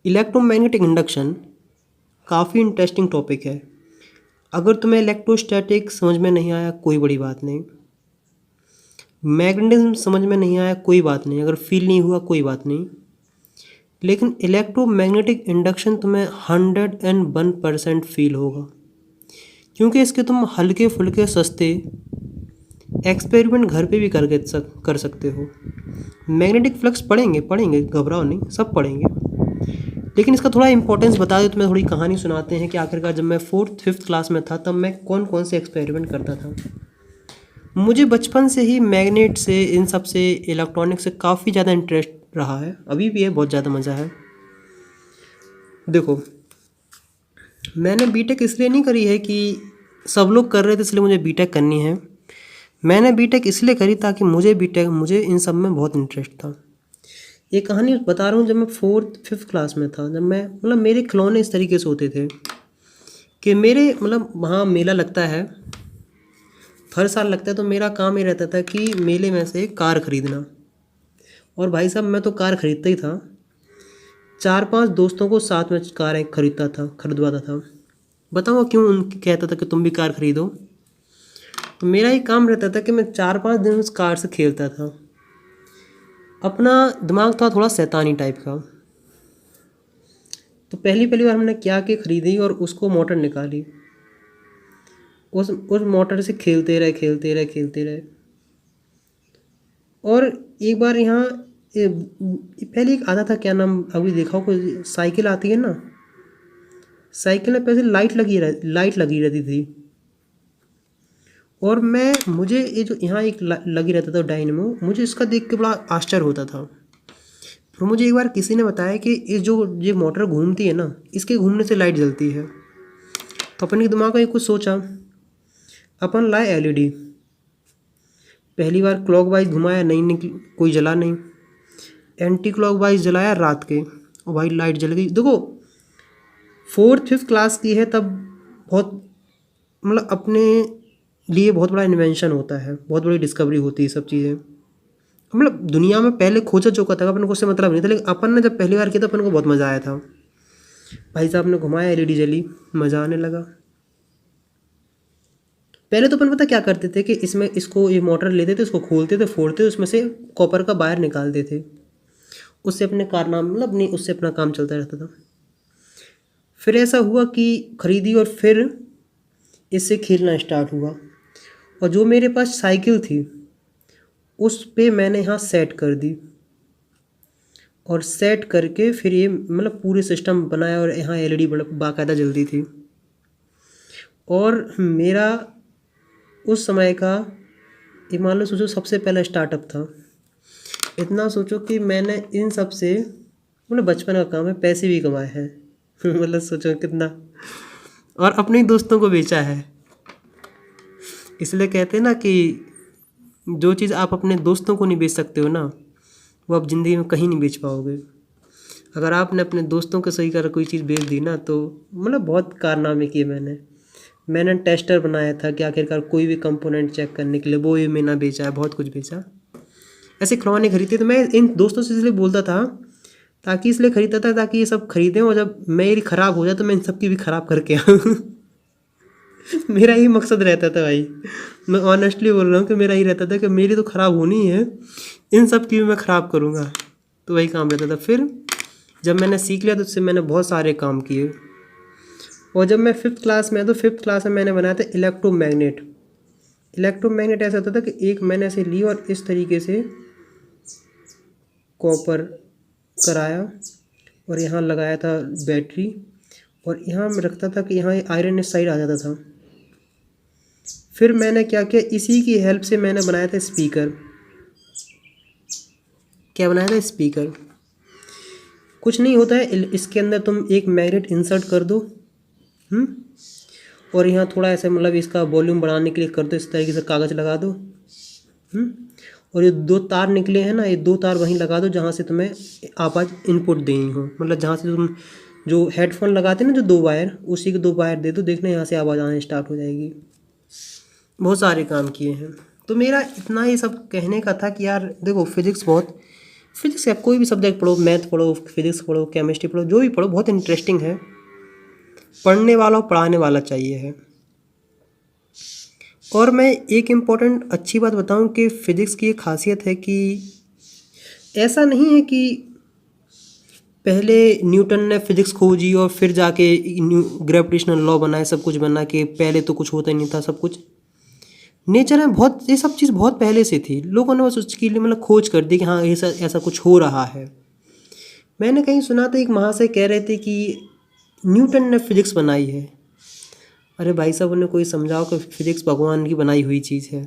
Electromagnetic induction काफ़ी interesting topic है। अगर तुम्हें इलेक्ट्रोस्टैटिक समझ में नहीं आया कोई बड़ी बात नहीं, मैग्नेटिज्म समझ में नहीं आया कोई बात नहीं, अगर फील नहीं हुआ कोई बात नहीं, लेकिन इलेक्ट्रोमैग्नेटिक इंडक्शन तुम्हें 101% फील होगा, क्योंकि इसके तुम हल्के फुल्के सस्ते एक्सपेरिमेंट घर पे भी कर सकते हो। मैग्नेटिक फ्लक्स पढ़ेंगे, घबराओ नहीं, सब पढ़ेंगे। लेकिन इसका थोड़ा इंपॉर्टेंस बता दो, तुम्हें थोड़ी कहानी सुनाते हैं कि आखिरकार जब मैं 4th-5th क्लास में था तब मैं कौन कौन से एक्सपेरिमेंट करता था। मुझे बचपन से ही मैग्नेट से, इन सब से, इलेक्ट्रॉनिक से काफ़ी ज़्यादा इंटरेस्ट रहा है, अभी भी है, बहुत ज़्यादा मज़ा है। देखो, मैंने बीटेक इसलिए नहीं करी है कि सब लोग कर रहे थे इसलिए मुझे बीटेक करनी है। मैंने बीटेक इसलिए करी ताकि मुझे इन सब में बहुत इंटरेस्ट था। ये कहानी बता रहा हूँ, जब मैं 4th-5th क्लास में था, जब मैं मेरे खिलौने इस तरीके से होते थे कि मेरे वहाँ मेला लगता है, हर साल लगता है, तो मेरा काम ये रहता था कि मेले में से कार ख़रीदना। और भाई साहब, मैं तो कार ख़रीदता ही था, 4-5 दोस्तों को साथ में कार खरीदवाता था। बताओ क्यों उनकी कहता था कि तुम भी कार खरीदो। तो मेरा ही काम रहता था कि मैं 4-5 दिन उस कार से खेलता था। अपना दिमाग था थोड़ा शैतानी टाइप का। तो पहली बार हमने क्या कि ख़रीदी और उसको मोटर निकाली, उस मोटर से खेलते रहे। और एक बार यहाँ पहले एक आता था, क्या नाम, अभी देखा हो, कोई साइकिल आती है ना, साइकिल में पहले लाइट लगी रहती थी। और मुझे ये जो यहाँ एक लगी रहता था डायनेमो, मुझे इसका देख के बड़ा आश्चर्य होता था। फिर मुझे एक बार किसी ने बताया कि ये मोटर घूमती है ना, इसके घूमने से लाइट जलती है। तो अपन के दिमाग में कुछ सोचा, अपन लाए एलईडी। पहली बार क्लॉकवाइज घुमाया, नहीं निकली, कोई जला नहीं। एंटी क्लॉकवाइज जलाया रात के, और भाई लाइट जल गई। देखो, 4th-5th क्लास की है तब, बहुत अपने लिए बहुत बड़ा इन्वेंशन होता है, बहुत बड़ी डिस्कवरी होती है सब चीज़ें। दुनिया में पहले खोजा चुका था, अपन को उससे मतलब नहीं था, लेकिन अपन ने जब पहली बार किया था अपन को बहुत मज़ा आया था। भाई साहब ने घुमाया, एलईडी जली, मज़ा आने लगा। पहले तो अपन पता क्या करते थे कि ये मोटर लेते थे, इसको खोलते थे, फोड़ते थे, उसमें से कॉपर का वायर निकालते थे, उससे अपने कारनामे नहीं, उससे अपना काम चलता रहता था। फिर ऐसा हुआ कि ख़रीदी और फिर इससे खेलना स्टार्ट हुआ। और जो मेरे पास साइकिल थी उस पे मैंने यहाँ सेट कर दी, और सेट करके फिर ये पूरे सिस्टम बनाया, और यहाँ एलईडी बाकायदा जलती थी। और मेरा उस समय का ये मान लो, सोचो, सबसे पहला स्टार्टअप था। इतना सोचो कि मैंने इन सब से बचपन का काम है, पैसे भी कमाए हैं सोचो कितना, और अपने दोस्तों को बेचा है। इसलिए कहते हैं ना कि जो चीज़ आप अपने दोस्तों को नहीं बेच सकते हो ना, वो आप ज़िंदगी में कहीं नहीं बेच पाओगे। अगर आपने अपने दोस्तों को सही कर कोई चीज़ बेच दी ना, तो बहुत कारनामे किए मैंने टेस्टर बनाया था कि आखिरकार कोई भी कंपोनेंट चेक करने के लिए, वो ही मैंने बेचा है, बहुत कुछ बेचा। ऐसे खिलौने खरीदते, तो मैं इन दोस्तों से इसलिए बोलता था, इसलिए ख़रीदता था ताकि ये सब ख़रीदें, और जब मेरी ख़राब हो जाए तो मैं इन सब की भी ख़राब करके आऊँ। मेरा यही मकसद रहता था भाई, मैं ऑनेस्टली बोल रहा हूँ कि मेरा यही रहता था कि मेरी तो ख़राब होनी है, इन सब की भी मैं ख़राब करूँगा, तो वही काम रहता था। फिर जब मैंने सीख लिया तो उससे मैंने बहुत सारे काम किए। और जब मैं 5th क्लास में, तो 5th क्लास में मैंने बनाया था इलेक्ट्रोमैग्नेट ऐसा होता था कि एक मैंने ऐसे ली और इस तरीके से कॉपर कराया, और यहाँ लगाया था बैटरी, और यहाँ मैं रखता था कि यहाँ आयरन इस साइड आ जाता था। फिर मैंने क्या किया, इसी की हेल्प से मैंने बनाया था स्पीकर। क्या बनाया था? स्पीकर। कुछ नहीं होता है, इसके अंदर तुम एक मैग्नेट इंसर्ट कर दो, और यहाँ थोड़ा ऐसे इसका वॉल्यूम बढ़ाने के लिए कर दो, इस तरीके से कागज़ लगा दो, और ये 2 तार निकले हैं ना, ये 2 तार वहीं लगा दो जहाँ से तुम्हें आवाज़ इनपुट देनी हो, जहाँ से तुम जो हेडफोन लगाते हैं ना, जो 2 वायर, उसी के 2 वायर दे दो, देखना यहाँ से आवाज़ आना स्टार्ट हो जाएगी। बहुत सारे काम किए हैं। तो मेरा इतना ये सब कहने का था कि यार देखो, फिजिक्स का कोई भी सब्जेक्ट पढ़ो, मैथ पढ़ो, फिजिक्स पढ़ो, केमिस्ट्री पढ़ो, जो भी पढ़ो बहुत इंटरेस्टिंग है। पढ़ने वाला और पढ़ाने वाला चाहिए है। और मैं एक इम्पॉर्टेंट अच्छी बात बताऊं कि फ़िज़िक्स की एक खासियत है कि ऐसा नहीं है कि पहले न्यूटन ने फिज़िक्स खोजी और फिर जाके ग्रेविटेशनल लॉ बनाए, सब कुछ बना के, पहले तो कुछ होता ही नहीं था, सब कुछ नेचर में बहुत, ये सब चीज़ बहुत पहले से थी। लोगों ने बस उसके लिए मतलब खोज कर दी कि हाँ ऐसा ऐसा कुछ हो रहा है। मैंने कहीं सुना था, एक महाशय कह रहे थे कि न्यूटन ने फिज़िक्स बनाई है। अरे भाई साहब, उन्हें कोई समझाओ कि फिज़िक्स भगवान की बनाई हुई चीज़ है।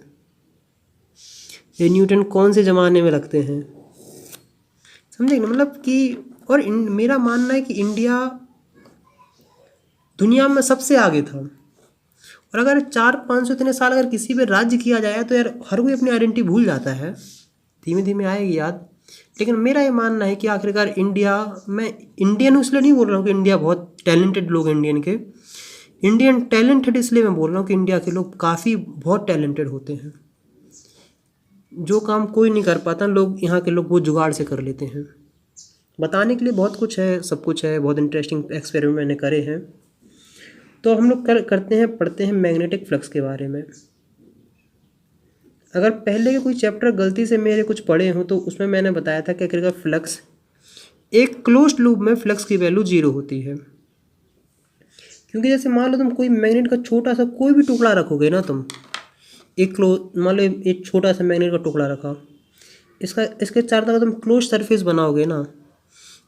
ये न्यूटन कौन से ज़माने में रखते हैं, समझे ना? मतलब कि और मेरा मानना है कि इंडिया दुनिया में सबसे आगे था। और अगर 400-500 इतने साल अगर किसी पे राज्य किया जाए तो यार हर कोई अपनी आइडेंटिटी भूल जाता है, धीमे धीमे आएगी याद। लेकिन मेरा ये मानना है कि आखिरकार इंडिया, मैं इंडियन इसलिए नहीं बोल रहा हूँ कि इंडिया बहुत टैलेंटेड लोग हैं इंडियन के, इंडियन टैलेंटेड इसलिए मैं बोल रहा हूँ कि इंडिया के लोग काफ़ी बहुत टैलेंटेड होते हैं। जो काम कोई नहीं कर पाता, लोग यहाँ के लोग वो जुगाड़ से कर लेते हैं। बताने के लिए बहुत कुछ है, सब कुछ है, बहुत इंटरेस्टिंग एक्सपेरिमेंट मैंने करे हैं। तो हम लोग करते हैं, पढ़ते हैं मैग्नेटिक फ्लक्स के बारे में। अगर पहले के कोई चैप्टर गलती से मेरे कुछ पढ़े हों तो उसमें मैंने बताया था कि आखिरकार फ्लक्स, एक क्लोज्ड लूप में फ्लक्स की वैल्यू 0 होती है। क्योंकि जैसे मान लो तुम कोई मैग्नेट का छोटा सा कोई भी टुकड़ा रखोगे ना, तुम मान लो एक छोटा सा मैग्नेट का टुकड़ा रखा, इसके चारों तरफ तुम क्लोज सरफेस बनाओगे ना,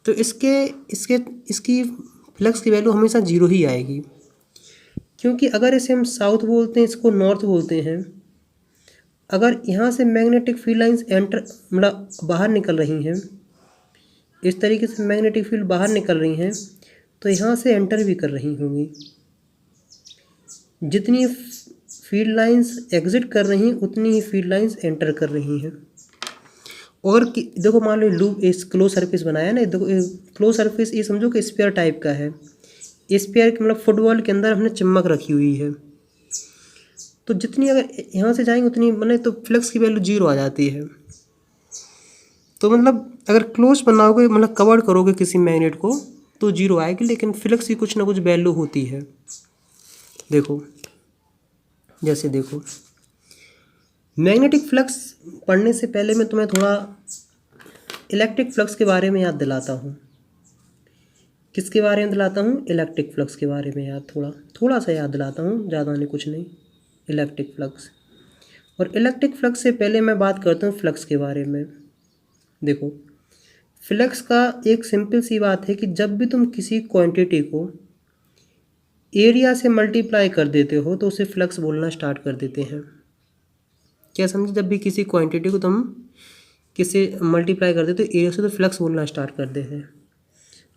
तो इसके इसके इसकी फ्लक्स की वैल्यू हमेशा 0 ही आएगी। क्योंकि अगर इसे हम साउथ बोलते हैं, इसको नॉर्थ बोलते हैं, अगर यहाँ से मैग्नेटिक फील्ड लाइंस एंटर मतलब बाहर निकल रही हैं, इस तरीके से मैग्नेटिक फील्ड बाहर निकल रही हैं, तो यहाँ से एंटर भी कर रही होंगी। जितनी फील्ड लाइंस एग्जिट कर रही हैं उतनी ही फील्ड लाइंस एंटर कर रही हैं। और देखो मान लो लूप इस क्लोज सरफेस बनाया ना, देखो क्लोज सरफेस ये समझो कि स्पेयर टाइप का है। स्पेयर के मतलब फुटबॉल के अंदर हमने चम्मक रखी हुई है, तो जितनी अगर यहाँ से जाएंगे उतनी मतलब तो फ्लक्स की वैल्यू 0 आ जाती है। तो मतलब अगर क्लोज बनाओगे, मतलब कवर करोगे किसी मैग्नेट को, तो 0 आएगी, लेकिन फ्लक्स की कुछ ना कुछ वैल्यू होती है। देखो जैसे देखो, मैग्नेटिक फ्लक्स पढ़ने से पहले मैं तुम्हें थोड़ा इलेक्ट्रिक फ्लक्स के बारे में याद दिलाता हूँ। किसके बारे में दिलाता हूँ? इलेक्ट्रिक फ्लक्स के बारे में याद थोड़ा सा याद दिलाता हूँ, ज़्यादा नहीं, कुछ नहीं। इलेक्ट्रिक फ्लक्स, और इलेक्ट्रिक फ्लक्स से पहले मैं बात करता हूँ फ्लक्स के बारे में। देखो, फ्लक्स का एक सिंपल सी बात है कि जब भी तुम किसी क्वांटिटी को एरिया से मल्टीप्लाई कर देते हो तो उसे फ्लक्स बोलना स्टार्ट कर देते हैं। क्या समझे? जब भी किसी क्वांटिटी को तुम किसी मल्टीप्लाई कर देते हो एरिया से, तो फ्लक्स बोलना स्टार्ट कर देते हैं।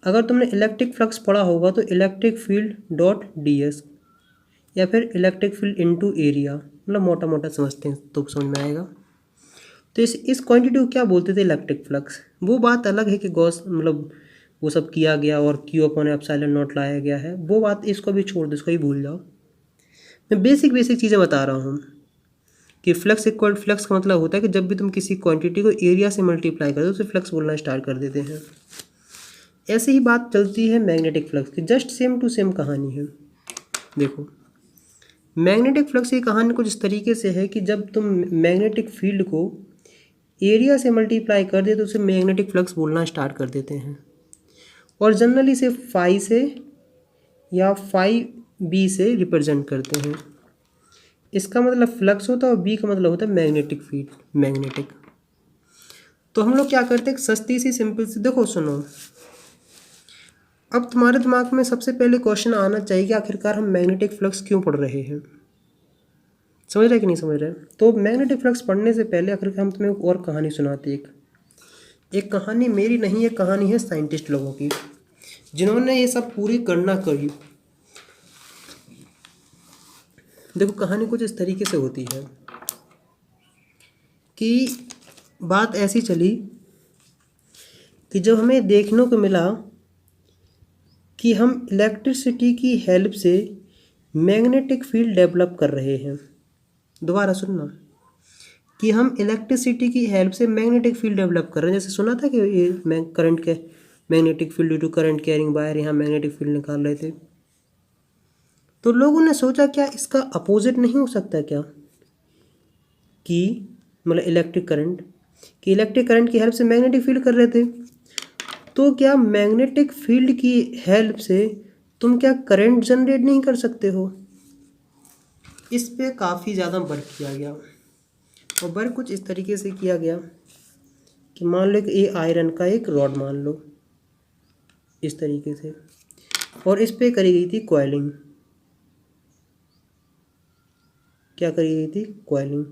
अगर तुमने इलेक्ट्रिक फ्लक्स पढ़ा होगा तो इलेक्ट्रिक फील्ड डॉट ds, या फिर इलेक्ट्रिक फील्ड इनटू एरिया, मतलब मोटा मोटा समझते हैं तो समझ में आएगा। तो इस क्वांटिटी को क्या बोलते थे? Electric flux. वो बात अलग है कि गॉस मतलब वो सब किया गया और Q/ε0 लाया गया है, वो बात, इसको भी छोड़ दो, इसको ही भूल जाओ। मैं बेसिक चीज़ें बता रहा हूँ कि फ्लक्स का मतलब होता है कि जब भी तुम किसी क्वांटिटी को एरिया से मल्टीप्लाई कर दो तो उसे फ्लक्स बोलना स्टार्ट कर देते हैं। ऐसे ही बात चलती है मैग्नेटिक फ्लक्स की, जस्ट सेम टू सेम कहानी है। देखो, मैग्नेटिक फ्लक्स की कहानी कुछ इस तरीके से है कि जब तुम मैग्नेटिक फील्ड को एरिया से मल्टीप्लाई कर दे तो उसे मैग्नेटिक फ्लक्स बोलना स्टार्ट कर देते हैं। और जनरली इसे फाई से या फाई बी से रिप्रेजेंट करते हैं। इसका मतलब फ्लक्स होता है और बी का मतलब होता है मैग्नेटिक फील्ड, मैग्नेटिक। तो हम लोग क्या करते हैं, सस्ती सी सिंपल सी, देखो सुनो, अब तुम्हारे दिमाग में सबसे पहले क्वेश्चन आना चाहिए कि आखिरकार हम मैग्नेटिक फ्लक्स क्यों पढ़ रहे हैं। समझ रहे कि नहीं समझ रहे? तो मैग्नेटिक फ्लक्स पढ़ने से पहले आखिरकार हम तुम्हें एक और कहानी सुनाते हैं। एक कहानी मेरी नहीं है, कहानी है साइंटिस्ट लोगों की जिन्होंने ये सब पूरी गणना करी। देखो, कहानी कुछ इस तरीके से होती है कि बात ऐसी चली कि जब हमें देखने को मिला कि हम इलेक्ट्रिसिटी की हेल्प से मैग्नेटिक फील्ड डेवलप कर रहे हैं। दोबारा सुनना, कि हम इलेक्ट्रिसिटी की हेल्प से मैग्नेटिक फील्ड डेवलप कर रहे हैं। जैसे सुना था कि ये करंट के magnetic field due to current carrying wire, यहाँ मैग्नेटिक फील्ड निकाल रहे थे। तो लोगों ने सोचा क्या इसका अपोजिट नहीं हो सकता क्या, कि मतलब इलेक्ट्रिक करंट, कि इलेक्ट्रिक करंट की हेल्प से मैग्नेटिक फील्ड कर रहे थे, तो क्या मैग्नेटिक फील्ड की हेल्प से तुम क्या करंट जनरेट नहीं कर सकते हो। इस पे काफ़ी ज़्यादा वर्क किया गया, और वर्क कुछ इस तरीके से किया गया कि मान लो कि ये आयरन का एक रॉड मान लो इस तरीके से, और इस पे करी गई थी कॉइलिंग। क्या करी गई थी, कॉइलिंग,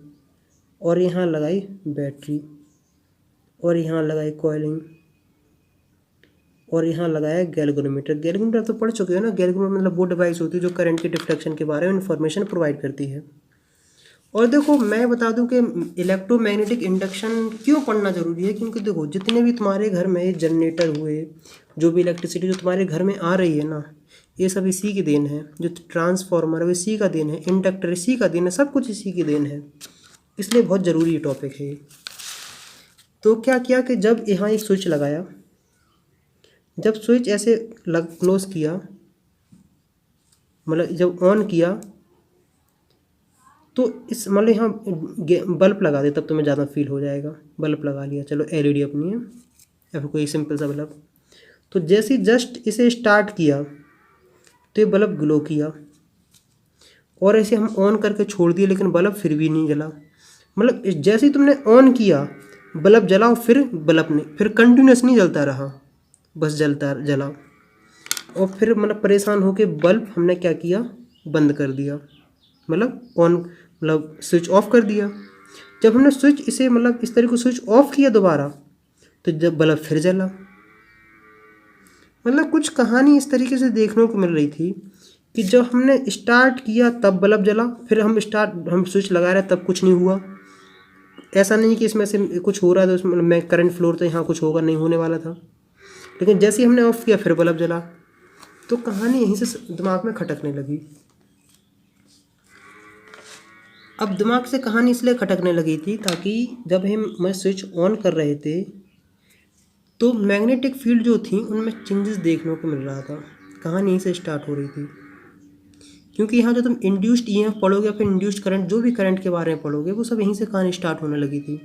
और यहाँ लगाई बैटरी, और यहाँ लगाई कॉइलिंग, और यहाँ लगाया गैल्वेनोमीटर। गैल्वेनोमीटर तो पढ़ चुके हो ना, गैल्वेनोमीटर मतलब वो डिवाइस होती है जो करंट के डिफ्लेक्शन के बारे में इंफॉर्मेशन प्रोवाइड करती है। और देखो मैं बता दूं कि इलेक्ट्रोमैग्नेटिक इंडक्शन क्यों पढ़ना ज़रूरी है, क्योंकि देखो जितने भी तुम्हारे घर में जनरेटर हुए, जो भी इलेक्ट्रिसिटी जो तुम्हारे घर में आ रही है ना, ये सब इसी की देन है। जो ट्रांसफार्मर है इसी का देन है, इंडक्टर इसी का देन है, सब कुछ इसी की देन है। इसलिए बहुत ज़रूरी टॉपिक है ये। तो क्या किया कि जब यहाँ एक स्विच लगाया, जब स्विच ऐसे क्लोज किया, मतलब जब ऑन किया, तो इस मतलब यहाँ बल्ब लगा दे तब तुम्हें ज़्यादा फील हो जाएगा। बल्ब लगा लिया, चलो एलईडी अपनी है या फिर कोई सिंपल सा बल्ब। तो जैसे जस्ट इसे स्टार्ट किया तो ये बल्ब ग्लो किया, और ऐसे हम ऑन करके छोड़ दिए लेकिन बल्ब फिर भी नहीं जला। मतलब जैसे ही तुमने ऑन किया बल्ब जला, और फिर बल्ब नहीं, फिर कंटिन्यूस नहीं जलता रहा, बस जलता जला। और फिर मतलब परेशान होके बल्ब हमने क्या किया, बंद कर दिया, मतलब ऑन मतलब स्विच ऑफ कर दिया। जब हमने स्विच इसे मतलब इस तरीके से स्विच ऑफ किया दोबारा, तो जब बल्ब फिर जला। मतलब कुछ कहानी इस तरीके से देखने को मिल रही थी कि जब हमने स्टार्ट किया तब बल्ब जला, फिर हम स्विच लगा रहे तब कुछ नहीं हुआ। ऐसा नहीं कि इसमें से कुछ हो रहा था, उसमें मैं करंट फ्लोर तो यहाँ कुछ होगा नहीं, होने वाला था, लेकिन जैसे ही हमने ऑफ किया फिर बल्ब जला। तो कहानी यहीं से दिमाग में खटकने लगी। अब दिमाग से कहानी इसलिए खटकने लगी थी ताकि जब मैं स्विच ऑन कर रहे थे तो मैग्नेटिक फील्ड जो थी उनमें चेंजेस देखने को मिल रहा था। कहानी यहीं से स्टार्ट हो रही थी, क्योंकि यहाँ जो तुम इंड्यूस्ड ईएमएफ पढ़ोगे, फिर इंड्यूस्ड करंट, जो भी करंट के बारे में पढ़ोगे, वो सब यहीं से कहानी स्टार्ट होने लगी थी।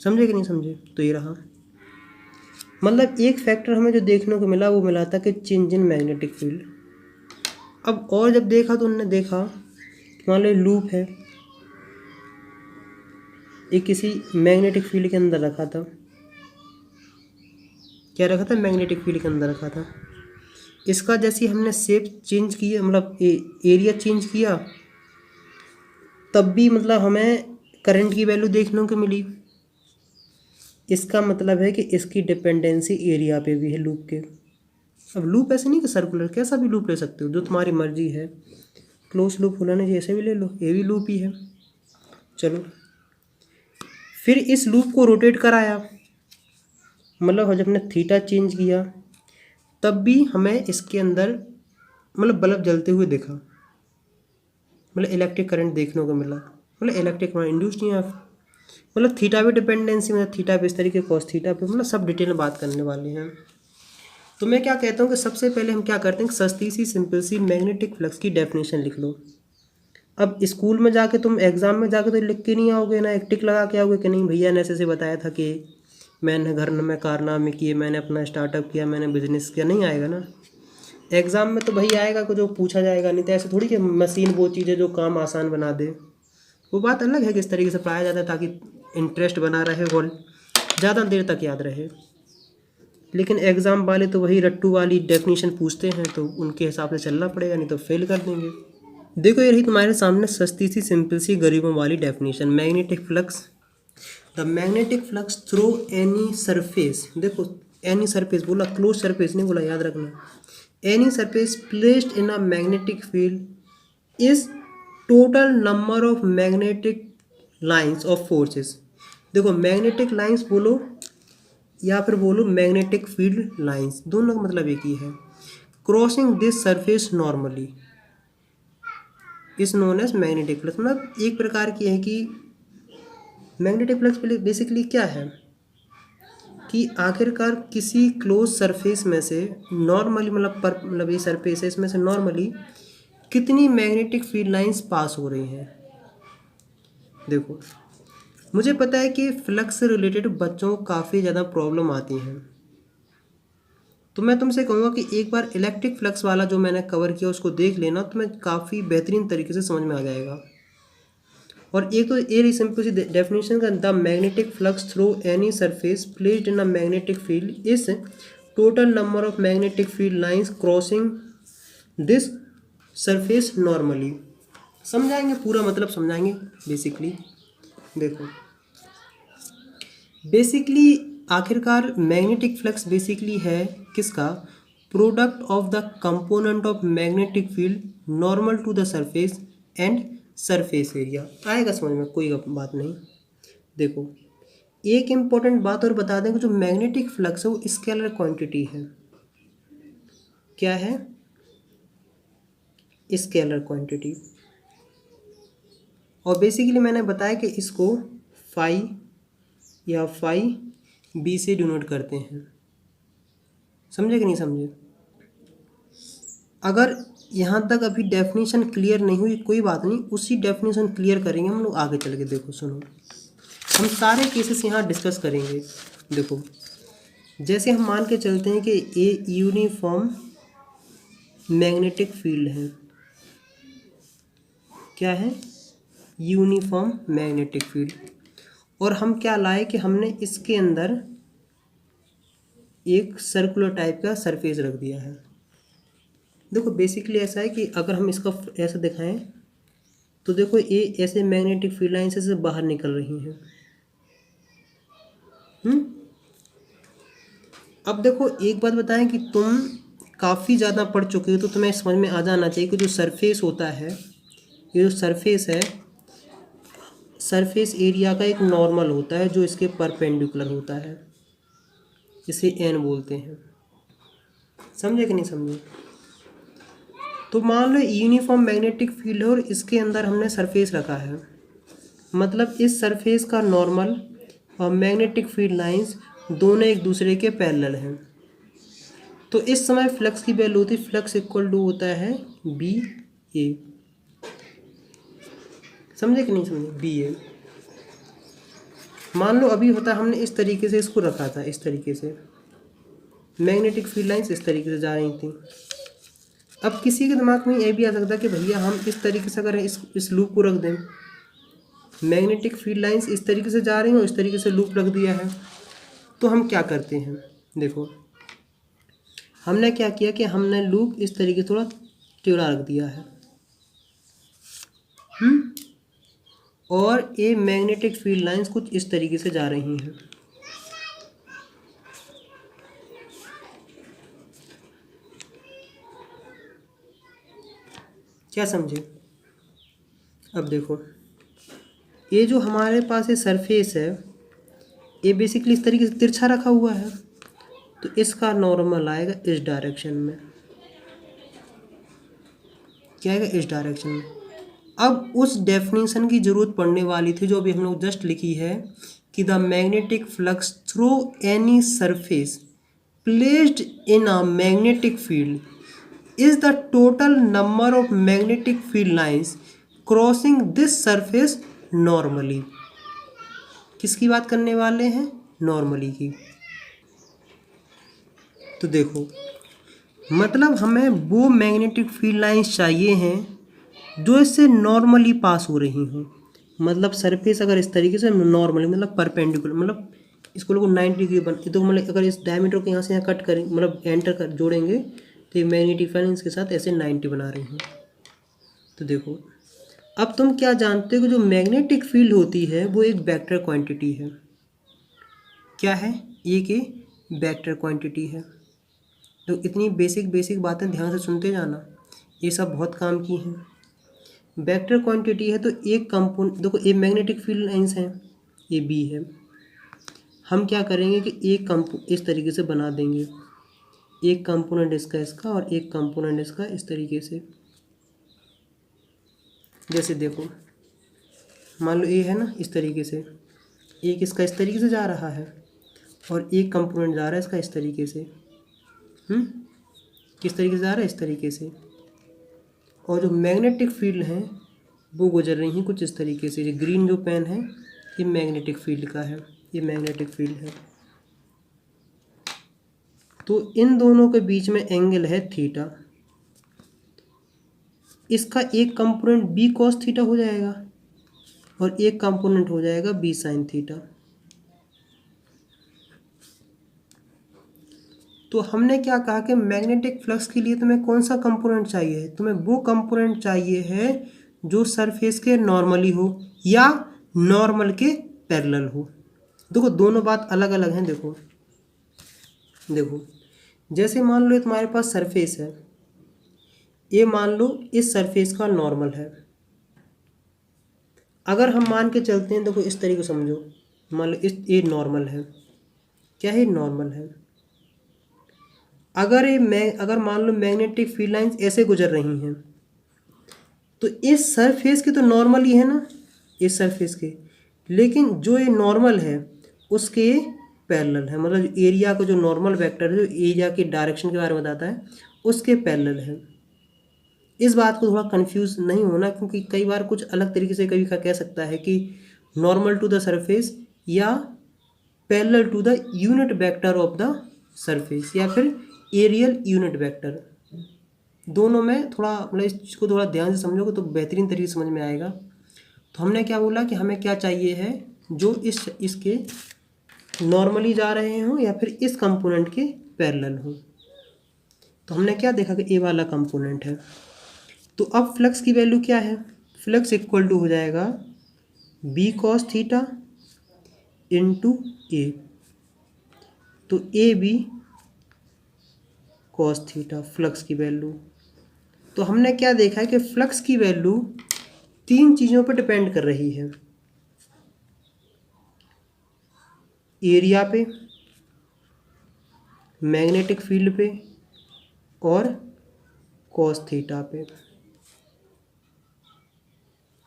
समझे कि नहीं समझे। तो ये रहा, मतलब एक फैक्टर हमें जो देखने को मिला वो मिला था कि चेंज इन मैग्नेटिक फील्ड। अब और जब देखा तो उन्होंने देखा कि मान लो लूप है, ये किसी मैग्नेटिक फील्ड के अंदर रखा था। क्या रखा था, मैग्नेटिक फील्ड के अंदर रखा था। इसका जैसे हमने शेप चेंज किया, मतलब एरिया चेंज किया, तब भी मतलब हमें करंट की वैल्यू देखने को मिली। इसका मतलब है कि इसकी डिपेंडेंसी एरिया पे भी है लूप के। अब लूप ऐसे नहीं कि सर्कुलर, कैसा भी लूप ले सकते हो जो तुम्हारी मर्जी है। क्लोज लूप होना नहीं, ऐसे भी ले लो, ये भी लूप ही है। चलो फिर इस लूप को रोटेट कराया, मतलब जब हमने थीटा चेंज किया तब भी हमें इसके अंदर मतलब बल्ब जलते हुए दिखा, मतलब इलेक्ट्रिक करंट देखने को मिला, मतलब इलेक्ट्रिक इंड्यूस्ड नहीं है। मतलब थीटा पे डिपेंडेंसी, मतलब थीटा पे इस तरीके, कॉस थीटा पे, मतलब सब डिटेल में बात करने वाले हैं। तो मैं क्या कहता हूँ कि सबसे पहले हम क्या करते हैं, सस्ती सी सिंपल सी मैग्नेटिक फ्लक्स की डेफिनेशन लिख लो। अब स्कूल में जाके तुम एग्जाम में जाके तो लिख के नहीं आओगे ना, एक टिक लगा के आओगे कि नहीं भैया ने ऐसे बताया था कि मैंने घर में कारनामे किए, मैंने अपना स्टार्टअप किया, मैंने बिजनेस किया, नहीं आएगा ना। एग्ज़ाम में तो भाई आएगा कि जो पूछा जाएगा, नहीं तो ऐसे थोड़ी कि मशीन वो चीज़ है जो काम आसान बना दे। वो बात अलग है किस तरीके से पढ़ाया जाता है ताकि इंटरेस्ट बना रहे और ज़्यादा देर तक याद रहे। लेकिन एग्ज़ाम वाले तो वही रट्टू वाली डेफिनेशन पूछते हैं, तो उनके हिसाब से चलना पड़ेगा, नहीं तो फेल कर देंगे। देखो ये रही तुम्हारे सामने सस्ती सी सिंपल सी गरीबों वाली definition, magnetic flux. The magnetic flux through any surface, देखो एनी सरफेस बोला, क्लोज सरफेस नहीं बोला, याद रखना। Any surface placed in a magnetic field is total number of magnetic lines of forces. देखो मैग्नेटिक लाइंस बोलो या फिर बोलो मैग्नेटिक फील्ड लाइंस, दोनों का मतलब एक ही है। Crossing this surface normally is known as magnetic flux. मतलब एक प्रकार की है कि मैग्नेटिक फ्लक्स बेसिकली क्या है कि आखिरकार किसी क्लोज सरफेस में से नॉर्मली मतलब ये सरफेस है, इसमें से नॉर्मली कितनी मैग्नेटिक फील्ड लाइंस पास हो रही हैं। देखो, मुझे पता है कि फ्लक्स से रिलेटेड बच्चों को काफ़ी ज़्यादा प्रॉब्लम आती हैं, तो मैं तुमसे कहूँगा कि एक बार इलेक्ट्रिक फ्लक्स वाला जो मैंने कवर किया उसको देख लेना, तो मैं काफ़ी बेहतरीन तरीके से समझ में आ जाएगा। और एक तो ये सिंपल सी डेफिनेशन का, the magnetic flux through any surface placed in a magnetic field is total number of magnetic field lines crossing this surface normally. समझाएंगे, पूरा मतलब समझाएंगे बेसिकली। देखो, बेसिकली आखिरकार मैग्नेटिक फ्लक्स बेसिकली है किसका, product of the component of magnetic field normal to the surface and surface area. आएगा समझ में, कोई बात नहीं। देखो, एक इम्पॉर्टेंट बात और बता दें कि जो मैग्नेटिक फ्लक्स है वो स्केलर क्वांटिटी है। क्या है? Scalar quantity. और बेसिकली मैंने बताया कि इसको फाई या फाई बी से डिनोट करते हैं। समझे कि नहीं समझे? अगर यहाँ तक अभी डेफिनेशन क्लियर नहीं हुई कोई बात नहीं, उसी डेफिनेशन क्लियर करेंगे हम लोग आगे चल के। देखो सुनो, हम सारे केसेस यहाँ डिस्कस करेंगे। देखो, जैसे हम मान के चलते हैं कि ए यूनिफॉर्म मैग्नेटिक फील्ड है। क्या है? Uniform magnetic field. और हम क्या लाए कि हमने इसके अंदर एक सर्कुलर टाइप का सरफेस रख दिया है। देखो, बेसिकली ऐसा है कि अगर हम इसका ऐसा दिखाएं तो देखो, ये ऐसे मैग्नेटिक फील्ड लाइन से बाहर निकल रही हैं। अब देखो, एक बात बताएं कि तुम काफ़ी ज़्यादा पढ़ चुके हो तो तुम्हें समझ में आ जाना चाहिए कि जो सरफेस होता है, ये जो सरफेस है, सरफेस एरिया का एक नॉर्मल होता है जो इसके परपेंडिकुलर होता है, इसे एन बोलते हैं। समझे कि नहीं समझे? तो मान लो यूनिफॉर्म मैग्नेटिक फील्ड है और इसके अंदर हमने सरफेस रखा है, मतलब इस सरफेस का नॉर्मल और मैग्नेटिक फील्ड लाइंस दोनों एक दूसरे के पैरेलल हैं। तो इस समय फ्लक्स की वैल्यू होती है, फ्लक्स इक्वल टू होता है बी ए। समझे कि नहीं समझे? बी ए। मान लो अभी होता, हमने इस तरीके से इसको रखा था, इस तरीके से मैग्नेटिक फील्ड लाइंस इस तरीके से जा रही थी। अब किसी के दिमाग में ये भी आ सकता कि भैया हम इस तरीके से अगर इस लूप को रख दें, मैग्नेटिक फील्ड लाइंस इस तरीके से जा रही हैं और इस तरीके से लूप रख दिया है, तो हम क्या करते हैं। देखो, हमने क्या किया कि हमने लूप इस तरीके से थोड़ा टेढ़ा रख दिया है, और ये मैग्नेटिक फील्ड लाइंस कुछ इस तरीके से जा रही हैं। क्या समझे? अब देखो, ये जो हमारे पास ये सरफेस है, ये बेसिकली इस तरीके से तिरछा रखा हुआ है, तो इसका नॉर्मल आएगा इस डायरेक्शन में। क्या आएगा? इस डायरेक्शन में। अब उस डेफिनेशन की ज़रूरत पड़ने वाली थी जो अभी हम लोग जस्ट लिखी है कि the magnetic flux through any surface placed in a magnetic field is the total number of magnetic field lines crossing this surface normally. किसकी बात करने वाले हैं? नॉर्मली की। तो देखो, मतलब हमें वो मैग्नेटिक फील्ड लाइंस चाहिए हैं जो इससे नॉर्मली पास हो रही हों। मतलब सरफेस अगर इस तरीके से नॉर्मली मतलब परपेंडिकुलर, मतलब इसको लोग 90 डिग्री बन, तो मतलब अगर इस डायमीटर को यहाँ से यहाँ कट करें, मतलब एंटर कर जोड़ेंगे, तो ये मैग्नेटिक फील्ड इसके साथ ऐसे 90 बना रही हैं। तो देखो, अब तुम क्या जानते हो कि जो मैग्नेटिक फील्ड होती है वो एक वेक्टर क्वांटिटी है। क्या है? एक वेक्टर क्वांटिटी है। तो इतनी बेसिक बातें ध्यान से सुनते जाना, ये सब बहुत काम की हैं। वेक्टर क्वांटिटी है तो एक कंपोनेंट, देखो ये मैग्नेटिक फील्ड लाइंस हैं, ये बी है। हम क्या करेंगे कि एक इस तरीके से बना देंगे, एक कंपोनेंट इसका इसका और एक कंपोनेंट इसका इस तरीके से। जैसे देखो, मान लो ये है ना, इस तरीके से, एक इसका इस तरीके से जा रहा है और एक कंपोनेंट जा रहा है इसका इस तरीके से। किस तरीके से जा रहा है? इस तरीके से। और जो मैग्नेटिक फील्ड हैं वो गुजर रही हैं कुछ इस तरीके से। ये ग्रीन जो पेन है ये मैग्नेटिक फील्ड का है, ये मैग्नेटिक फील्ड है। तो इन दोनों के बीच में एंगल है थीटा। इसका एक कंपोनेंट बी कॉस थीटा हो जाएगा और एक कंपोनेंट हो जाएगा बी साइन थीटा। तो हमने क्या कहा कि मैग्नेटिक फ्लक्स के लिए तुम्हें कौन सा कंपोनेंट चाहिए है? तुम्हें वो कंपोनेंट चाहिए है जो सरफेस के नॉर्मली हो या नॉर्मल के पैरेलल हो। देखो दोनों बात अलग अलग हैं। देखो जैसे मान लो तुम्हारे पास सरफेस है, ये मान लो इस सरफेस का नॉर्मल है। अगर हम मान के चलते हैं, देखो इस तरीके से समझो, मान लो इस ये नॉर्मल है। क्या है? नॉर्मल है। अगर मान लो मैग्नेटिक फील्ड लाइंस ऐसे गुजर रही हैं तो इस सरफेस की तो नॉर्मल ही है ना, इस सरफेस के, लेकिन जो ये नॉर्मल है उसके पैरेलल है। मतलब एरिया का जो नॉर्मल वेक्टर है, जो एरिया की डायरेक्शन के बारे में बताता है, उसके पैरेलल है। इस बात को थोड़ा कंफ्यूज नहीं होना, क्योंकि कई बार कुछ अलग तरीके से कभी कह सकता है कि नॉर्मल टू द सरफेस या parallel to the unit vector of the surface या फिर एरियल यूनिट वेक्टर। दोनों में थोड़ा मतलब इस चीज़ को थोड़ा ध्यान से समझोगे तो बेहतरीन तरीके से समझ में आएगा। तो हमने क्या बोला कि हमें क्या चाहिए है, जो इसके नॉर्मली जा रहे हों या फिर इस कंपोनेंट के पैरेलल हों। तो हमने क्या देखा कि ए वाला कंपोनेंट है। तो अब फ्लक्स की वैल्यू क्या है? फ्लक्स इक्वल टू हो जाएगा B cos theta into A. तो A B cos theta flux की वैल्यू। तो हमने क्या देखा है कि फ्लक्स की वैल्यू तीन चीज़ों पर डिपेंड कर रही है, एरिया पे, मैग्नेटिक फील्ड पे और कॉस थीटा पे।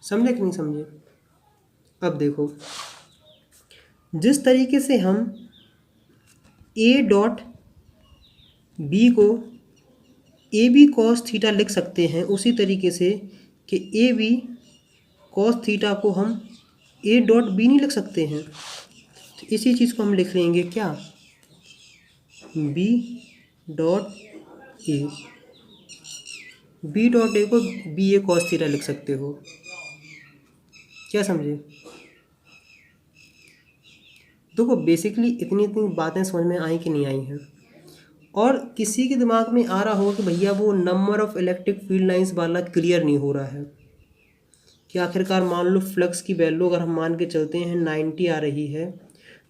समझे कि नहीं समझे? अब देखो, जिस तरीके से हम ए डॉट बी को ए बी कॉस थीटा लिख सकते हैं, उसी तरीके से कि ए बी कॉस थीटा को हम ए डॉट बी नहीं लिख सकते हैं। तो इसी चीज़ को हम लिख लेंगे क्या? B dot A. B dot A को बी ए कॉस थीटा लिख सकते हो। क्या समझे? देखो बेसिकली इतनी इतनी बातें समझ में आई कि नहीं आई हैं। और किसी के दिमाग में आ रहा होगा कि भैया वो number of electric field lines वाला क्लियर नहीं हो रहा है कि आखिरकार मान लो फ्लक्स की वैल्यू अगर हम मान के चलते हैं 90 आ रही है,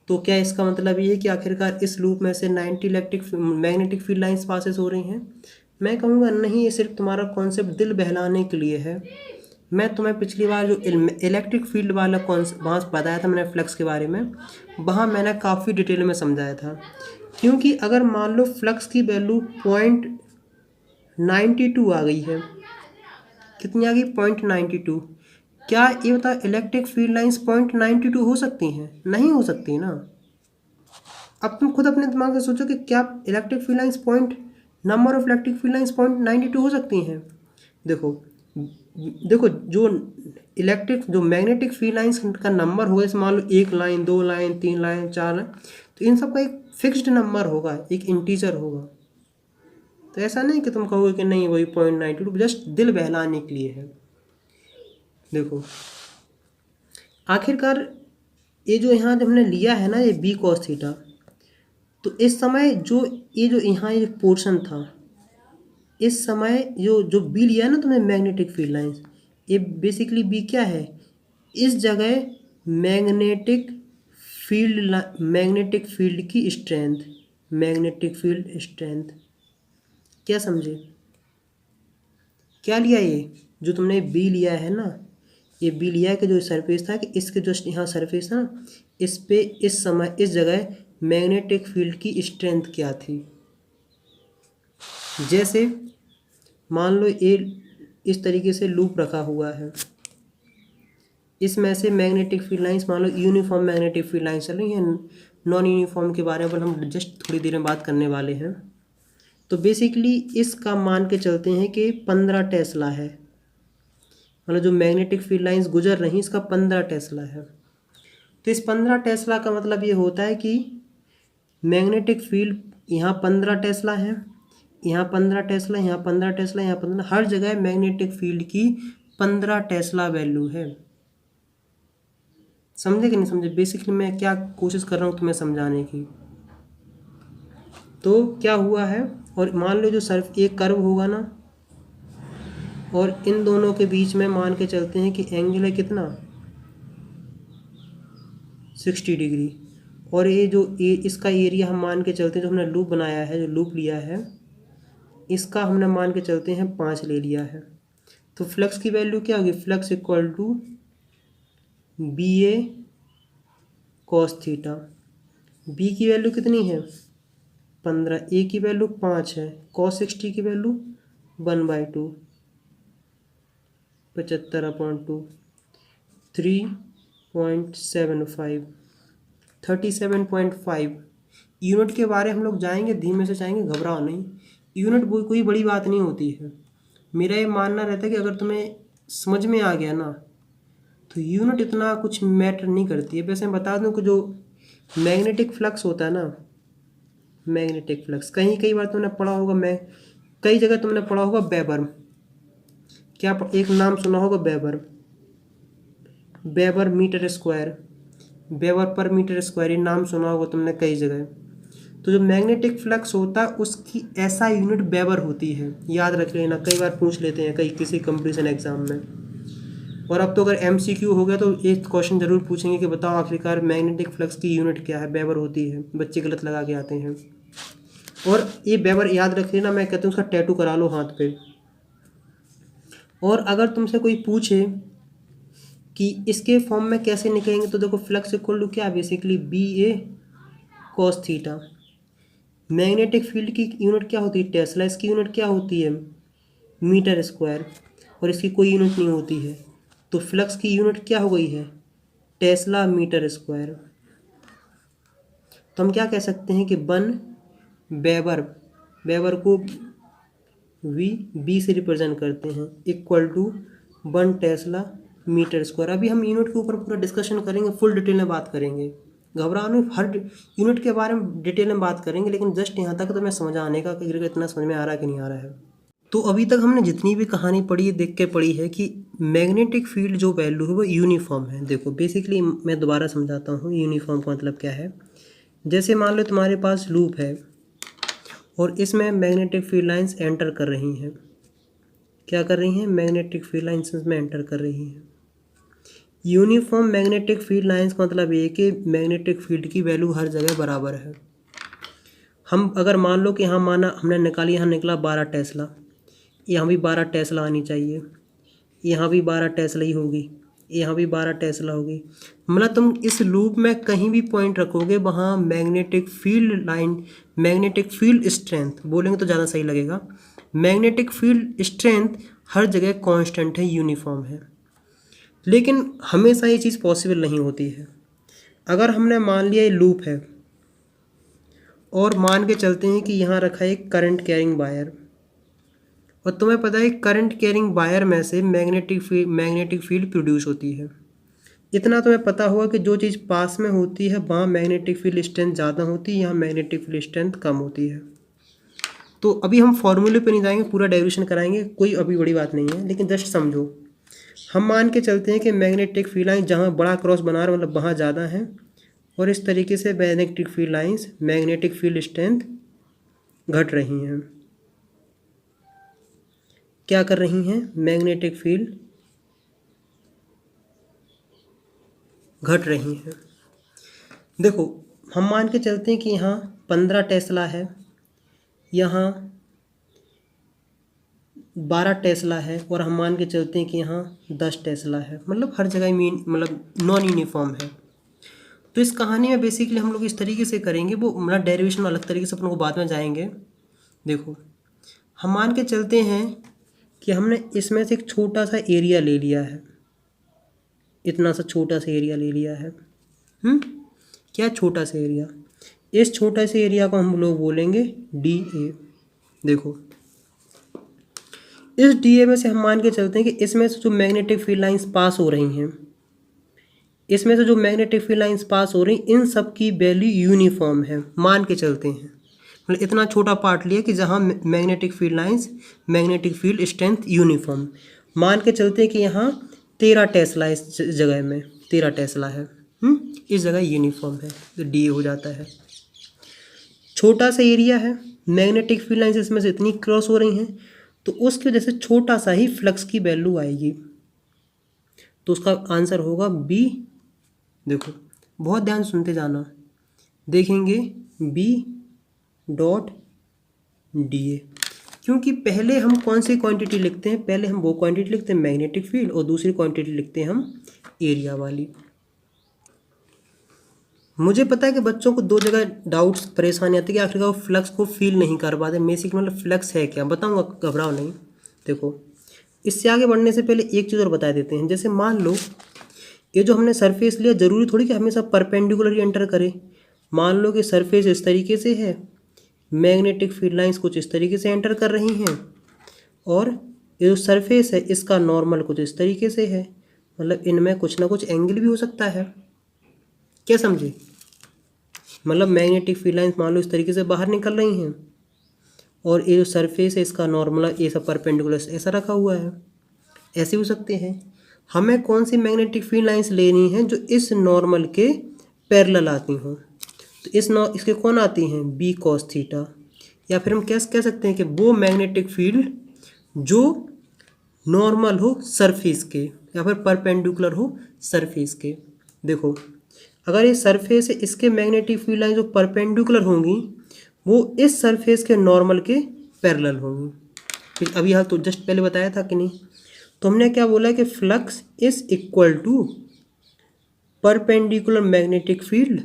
तो क्या इसका मतलब ये है कि आखिरकार इस लूप में से 90 electric magnetic field lines passes हो रही हैं? मैं कहूँगा नहीं, ये सिर्फ तुम्हारा कॉन्सेप्ट दिल बहलाने के लिए है। मैं तुम्हें पिछली बार जो इलेक्ट्रिक फील्ड वाला वहाँ बताया था मैंने फ्लक्स के बारे में, वहाँ मैंने काफ़ी डिटेल में समझाया था। क्योंकि अगर मान लो फ्लक्स की वैल्यू 0.92 आ गई है, कितनी आ गई? 0.92। क्या ये बता इलेक्ट्रिक फील्ड लाइंस 0.92 हो सकती हैं? नहीं हो सकती ना। अब तुम खुद अपने दिमाग से सोचो कि क्या electric field lines number of electric field lines 0.92 हो सकती हैं? देखो जो मैग्नेटिक फील्ड लाइंस का नंबर होगा, जैसे मान लो 1 लाइन, 2 लाइन, 3 लाइन, 4 लाइन, तो इन सब का एक फिक्स्ड नंबर होगा, एक इंटीजर होगा। तो ऐसा नहीं कि तुम कहोगे कि नहीं वही 0.92, जस्ट दिल बहलाने के लिए है। देखो आखिरकार ये जो यहाँ हमने लिया है ना, ये बी कॉस थीटा, तो इस समय जो यहाँ ये पोर्शन था, इस समय जो बी लिया है ना तुमने मैग्नेटिक फील्ड लाइंस, ये बेसिकली बी क्या है? इस जगह मैग्नेटिक फील्ड की स्ट्रेंथ, मैग्नेटिक फील्ड स्ट्रेंथ। क्या समझे? क्या लिया? ये जो तुमने बी लिया है ना, ये बी लिया है कि जो सरफेस था, कि इसके जो यहाँ सरफेस था ना, इस पे इस समय इस जगह मैग्नेटिक फील्ड की स्ट्रेंथ क्या थी। जैसे मान लो ये इस तरीके से लूप रखा हुआ है, इसमें से मैग्नेटिक फील्ड लाइंस मान लो यूनिफॉर्म मैग्नेटिक फील्ड लाइंस चल रही हैं, नॉन यूनिफॉर्म के बारे में हम जस्ट थोड़ी देर में बात करने वाले हैं। तो बेसिकली इसका मान के चलते हैं कि 15 टेस्ला है, मतलब जो मैग्नेटिक फील्ड लाइंस गुजर रही इसका 15 टेस्ला है। तो इस 15 टेस्ला का मतलब ये होता है कि मैग्नेटिक फील्ड यहाँ 15 टेस्ला है, यहाँ 15 टेस्ला, यहाँ 15 टेस्ला, यहाँ 15, हर जगह मैग्नेटिक फील्ड की 15 टेस्ला वैल्यू है। समझे कि नहीं समझे? बेसिकली मैं क्या कोशिश कर रहा हूँ तुम्हें समझाने की। तो क्या हुआ है, और मान लो जो सर्फ एक कर्व होगा ना, और इन दोनों के बीच में मान के चलते हैं कि एंगल है कितना 60 डिग्री, और ये जो इसका एरिया हम मान के चलते हैं, जो हमने लूप बनाया है, जो लूप लिया है, इसका हमने मान के चलते हैं 5 ले लिया है। तो फ्लक्स की वैल्यू क्या होगी, flux equal to B A cos theta. B की वैल्यू कितनी है 15, ए की वैल्यू 5 है, कॉस 60 की वैल्यू 1/2, 75/2, 3.75, 37.5। यूनिट के बारे हम लोग जाएंगे, धीमे से जाएंगे, घबराओ नहीं। यूनिट कोई बड़ी बात नहीं होती है। मेरा ये मानना रहता है कि अगर तुम्हें समझ में आ गया ना तो यूनिट इतना कुछ मैटर नहीं करती है। वैसे मैं बता दूं कि जो मैग्नेटिक फ्लक्स होता है ना, मैग्नेटिक फ्लक्स कई बार तुमने पढ़ा होगा, कई जगह तुमने पढ़ा होगा वेबर। क्या एक नाम सुना होगा weber, weber metre square, weber per metre square, ये नाम सुना होगा तुमने कई जगह। तो जो मैग्नेटिक फ्लक्स होता है उसकी ऐसा यूनिट वेबर होती है, याद रख लेना, कई बार पूछ लेते हैं किसी कंपटीशन एग्जाम में। और अब तो अगर MCQ हो गया तो एक क्वेश्चन जरूर पूछेंगे कि बताओ आखिरकार मैग्नेटिक फ्लक्स की यूनिट क्या है, वेबर होती है। बच्चे गलत लगा के आते हैं। और ये वेबर याद रख लेना, मैं कहता हूँ उसका टैटू करा लो हाथ पे। और अगर तुमसे कोई पूछे कि इसके फॉर्म में कैसे निकलेंगे, तो देखो फ्लक्स इक्वल टू क्या, basically B A cos theta. Magnetic field की यूनिट क्या होती है टेस्ला, इसकी यूनिट क्या होती है मीटर स्क्वायर, और इसकी कोई यूनिट नहीं होती है। तो फ्लक्स की यूनिट क्या हो गई है टेस्ला मीटर स्क्वायर। तो हम क्या कह सकते हैं कि 1 वेबर, वेबर को बी से रिप्रेजेंट करते हैं, equal to 1 tesla metre square. अभी हम यूनिट के ऊपर पूरा डिस्कशन करेंगे, फुल डिटेल में बात करेंगे, घबराओ नहीं, हर यूनिट के बारे में डिटेल में बात करेंगे। लेकिन जस्ट यहाँ तक तो मैं समझ आने का कि इतना समझ में आ रहा है कि नहीं आ रहा है। तो अभी तक हमने जितनी भी कहानी पढ़ी है, देख के पढ़ी है कि मैग्नेटिक फील्ड जो वैल्यू है वो यूनिफॉर्म है। देखो बेसिकली मैं दोबारा समझाता हूँ यूनिफॉर्म का मतलब क्या है। जैसे मान लो तुम्हारे पास लूप है और इसमें मैग्नेटिक फील्ड लाइंस एंटर कर रही हैं। क्या कर रही हैं, मैग्नेटिक फील्ड लाइंस में एंटर कर रही हैं। यूनिफॉर्म मैग्नेटिक फील्ड लाइंस का मतलब ये है कि मैग्नेटिक फील्ड की वैल्यू हर जगह बराबर है। हम अगर मान लो कि यहाँ माना हमने निकाली, यहाँ निकला 12 टेस्ला, यहाँ भी 12 टेस्ला आनी चाहिए, यहाँ भी 12 टेस्ला ही होगी, यहाँ भी 12 टेस्ला होगी। मतलब तुम इस लूप में कहीं भी पॉइंट रखोगे वहाँ magnetic field line, magnetic field strength बोलेंगे तो ज़्यादा सही लगेगा, मैग्नेटिक फील्ड स्ट्रेंथ हर जगह कांस्टेंट है, यूनिफॉर्म है। लेकिन हमेशा ये चीज़ पॉसिबल नहीं होती है। अगर हमने मान लिया ये लूप है और मान के चलते हैं कि यहाँ रखा है एक करंट कैरिंग वायर, और तुम्हें पता है करंट कैरिंग वायर में से मैग्नेटिक फील्ड प्रोड्यूस होती है। इतना तुम्हें पता होगा कि जो चीज़ पास में होती है वहाँ मैग्नेटिक फील्ड स्ट्रेंथ ज़्यादा होती है, यहाँ मैग्नेटिक फील्ड स्ट्रेंथ कम होती है। तो अभी हम फॉर्मूले पे नहीं जाएंगे, पूरा डेरिवेशन कराएंगे, कोई अभी बड़ी बात नहीं है, लेकिन जस्ट समझो। हम मान के चलते हैं कि मैग्नेटिक फील्ड लाइन जहाँ बड़ा क्रॉस बना रहा मतलब वहाँ ज़्यादा है, और इस तरीके से magnetic field lines magnetic field strength घट रही हैं। क्या कर रही हैं, मैग्नेटिक फील्ड घट रही हैं। देखो हम मान के चलते हैं कि यहाँ 15 टेस्ला है, यहाँ 12 टेस्ला है, और हम मान के चलते हैं कि यहाँ 10 टेस्ला है। मतलब हर जगह मतलब नॉन यूनिफॉर्म है। तो इस कहानी में बेसिकली हम लोग इस तरीके से करेंगे, वो मतलब डेरिवेशन अलग तरीके से अपन को बाद में जाएंगे। देखो हम मान के चलते हैं कि हमने इसमें से एक छोटा सा एरिया ले लिया है, इतना सा छोटा सा एरिया ले लिया है। क्या छोटा सा एरिया, इस छोटा से एरिया को हम लोग बोलेंगे डी ए। देखो इस डी ए में से हम मान के चलते हैं कि इसमें से जो मैग्नेटिक फील्ड लाइंस पास हो रही हैं, इसमें से जो मैग्नेटिक फील्ड लाइंस पास हो रही इन सब की वैल्यू यूनिफॉर्म है, मान के चलते हैं। मतलब इतना छोटा पार्ट लिया कि जहाँ magnetic field lines, magnetic field strength uniform, मान के चलते हैं कि यहाँ 13 टेस्ला इस जगह में 13 टेस्ला है। इस जगह यूनिफॉर्म है तो डी हो जाता है। छोटा सा एरिया है, मैग्नेटिक फील्ड लाइंस इसमें से इतनी क्रॉस हो रही हैं, तो उसकी वजह से छोटा सा ही फ्लक्स की वैल्यू आएगी, तो उसका आंसर होगा बी। देखो बहुत ध्यान सुनते जाना, देखेंगे बी डॉट डी ए। क्योंकि पहले हम कौन सी क्वांटिटी लिखते हैं, पहले हम वो क्वांटिटी लिखते हैं मैग्नेटिक फील्ड, और दूसरी क्वांटिटी लिखते हैं हम एरिया वाली। मुझे पता है कि बच्चों को दो जगह डाउट्स परेशानी आती है कि आखिरकार वो फ्लक्स को फील नहीं कर पाते। बेसिक मतलब फ्लक्स है क्या, बताऊंगा, घबराओ नहीं। देखो इससे आगे बढ़ने से पहले एक चीज़ और बता देते हैं। जैसे मान लो ये जो हमने सरफेस लिया, ज़रूरी थोड़ी कि हमेशा परपेंडिकुलर ही एंटर करे। मान लो कि सरफेस इस तरीके से है, मैग्नेटिक फील्ड लाइंस कुछ इस तरीके से एंटर कर रही हैं, और ये जो सरफेस है इसका नॉर्मल कुछ इस तरीके से है। मतलब इनमें कुछ ना कुछ एंगल भी हो सकता है, क्या समझे। मतलब मैग्नेटिक फील्ड लाइंस मान लो इस तरीके से बाहर निकल रही हैं, और ये जो सरफेस है इसका नॉर्मल ये सब परपेंडिकुलर ऐसा रखा हुआ है, ऐसे हो सकते हैं। हमें कौन सी मैग्नेटिक फील्ड लाइंस लेनी है जो इस नॉर्मल के पैरेलल आती हों, तो इसके कौन आती हैं, बी कॉस थीटा। या फिर हम कैसे कह सकते हैं कि वो मैग्नेटिक फील्ड जो नॉर्मल हो सरफेस के, या फिर परपेंडिकुलर हो सरफेस के। देखो अगर ये सरफेस है, इसके मैग्नेटिक फील्ड लाइन जो परपेंडिकुलर होंगी वो इस सरफेस के नॉर्मल के पैरेलल होंगी। फिर अभी हाल तो जस्ट पहले बताया था कि नहीं, तो हमने क्या बोला कि flux is equal to perpendicular magnetic field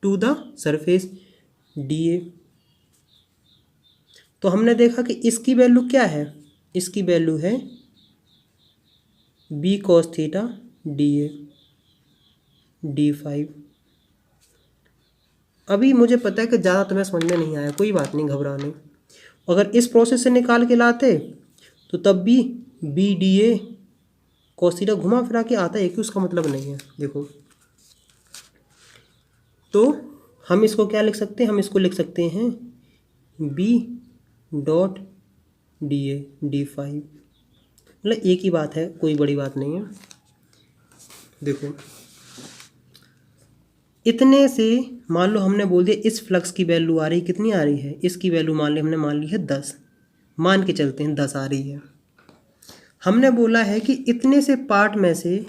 to the surface D A. तो हमने देखा कि इसकी वैल्यू क्या है, इसकी वैल्यू है B cos theta D A D 5। अभी मुझे पता है कि ज़्यादा तुम्हें समझ में नहीं आया, कोई बात नहीं, घबराने। अगर इस प्रोसेस से निकाल के लाते तो तब भी B D A cos theta घुमा फिरा के आता है कि उसका मतलब नहीं है। देखो तो हम इसको क्या लिख सकते हैं, हम इसको लिख सकते हैं B dot D A D 5। मतलब एक ही बात है, कोई बड़ी बात नहीं है। देखो इतने से मान लो हमने बोल दिया इस फ्लक्स की वैल्यू आ रही, कितनी आ रही है, इसकी वैल्यू मान ली हमने, मान ली है 10, मान के चलते हैं 10 आ रही है। हमने बोला है कि इतने से पार्ट में से